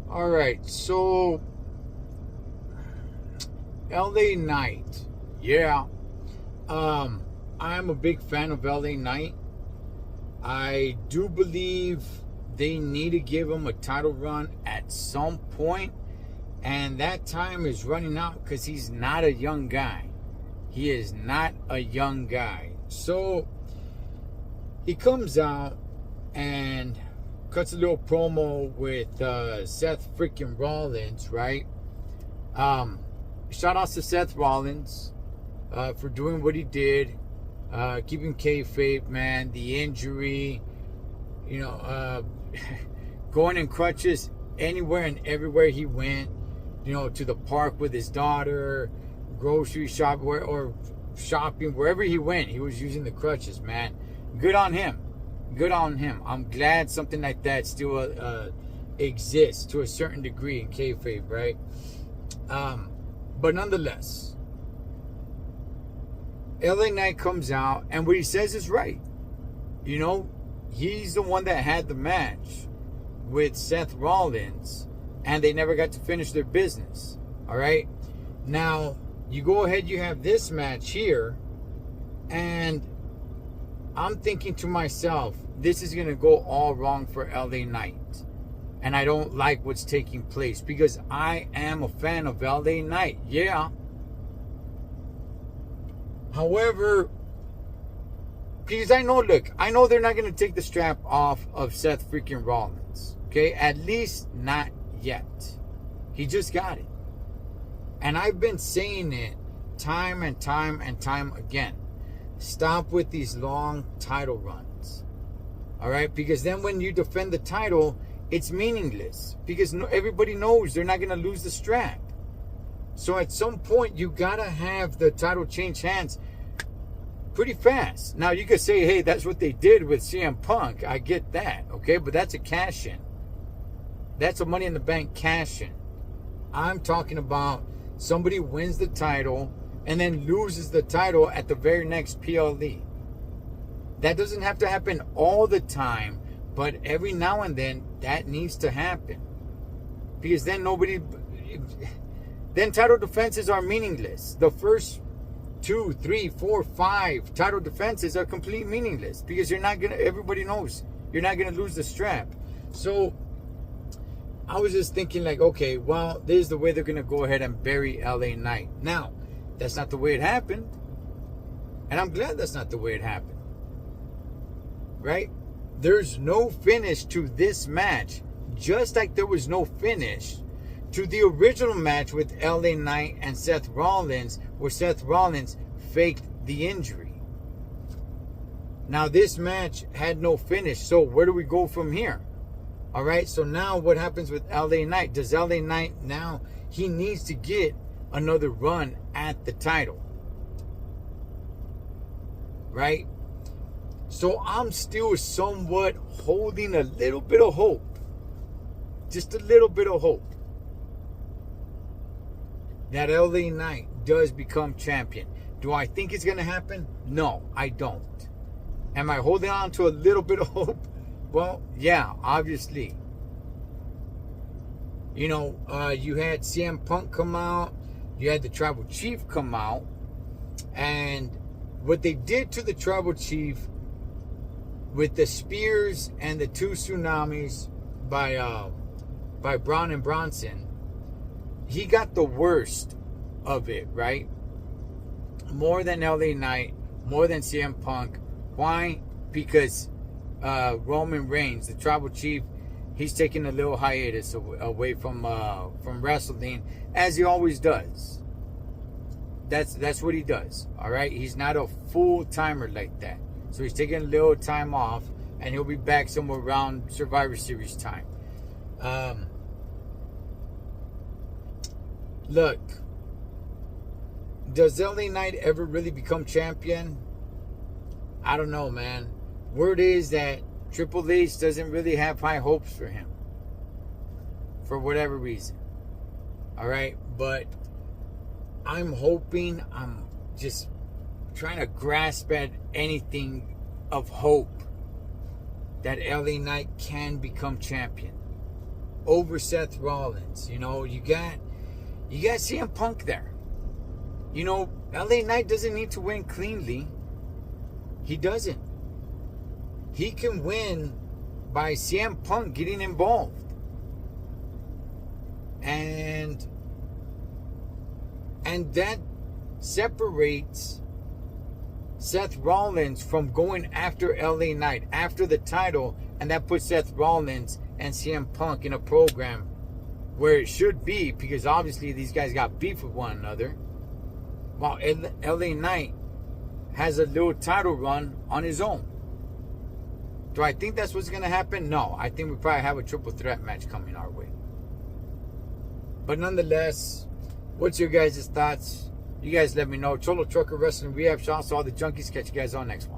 All right, so LA Knight. Yeah. I'm a big fan of LA Knight. I do believe they need to give him a title run at some point, and that time is running out because he's not a young guy. He is not a young guy. So he comes out and cuts a little promo with Seth freaking Rollins, right? Shout outs to Seth Rollins for doing what he did, keeping kayfabe, man. The injury, going in crutches anywhere and everywhere he went. To the park with his daughter, grocery shop, or shopping, wherever he went, he was using the crutches, man. Good on him. Good on him. I'm glad something like that still exists to a certain degree in kayfabe, right? But nonetheless, LA Knight comes out, and what he says is right. He's the one that had the match with Seth Rollins, and they never got to finish their business. All right? Now, you go ahead, you have this match here, and I'm thinking to myself, this is going to go all wrong for LA Knight. And I don't like what's taking place because I am a fan of LA Knight. Yeah. However, because I know they're not going to take the strap off of Seth freaking Rollins. Okay? At least not yet. He just got it. And I've been saying it time and time and time again. Stop with these long title runs. All right? Because then when you defend the title, it's meaningless. Because everybody knows they're not going to lose the strap. So at some point, you got to have the title change hands pretty fast. Now, you could say, hey, that's what they did with CM Punk. I get that. Okay? But that's a cash-in. That's a Money in the Bank cash-in. I'm talking about somebody wins the title and then loses the title at the very next PLE. That doesn't have to happen all the time, but every now and then that needs to happen. Because then then title defenses are meaningless. The first 2, 3, 4, 5 title defenses are completely meaningless because everybody knows you're not gonna lose the strap. So I was just thinking like, okay, well, this is the way they're gonna go ahead and bury LA Knight. Now, that's not the way it happened. And I'm glad that's not the way it happened. Right? There's no finish to this match, just like there was no finish to the original match with LA Knight and Seth Rollins, where Seth Rollins faked the injury. Now, this match had no finish, so where do we go from here? All right, so now what happens with LA Knight? Does LA Knight now, he needs to get another run at the title. Right? So I'm still somewhat holding a little bit of hope. Just a little bit of hope. That LA Knight does become champion. Do I think it's going to happen? No, I don't. Am I holding on to a little bit of hope? Well, yeah, obviously. You had CM Punk come out. You had the Tribal Chief come out. And what they did to the Tribal Chief with the spears and the 2 tsunamis by Braun and Bronson, he got the worst of it, right? More than LA Knight, more than CM Punk. Why? Because Roman Reigns, the Tribal Chief, he's taking a little hiatus away from wrestling, as he always does. That's what he does. All right, he's not a full timer like that. So he's taking a little time off, and he'll be back somewhere around Survivor Series time. Look, does LA Knight ever really become champion? I don't know, man. Word is that Triple H doesn't really have high hopes for him. For whatever reason. All right? But I'm hoping, I'm just trying to grasp at anything of hope that LA Knight can become champion. over Seth Rollins. You know, you got CM Punk there. You know, LA Knight doesn't need to win cleanly. He doesn't. He can win by CM Punk getting involved. And that separates Seth Rollins from going after LA Knight, after the title, and that puts Seth Rollins and CM Punk in a program where it should be, because obviously these guys got beef with one another, while LA Knight has a little title run on his own. Do I think that's what's going to happen? No. I think we probably have a triple threat match coming our way. But nonetheless, what's your guys' thoughts? You guys let me know. Cholo Trucker Wrestling Rehab. Shout out to all the junkies. Catch you guys on next one.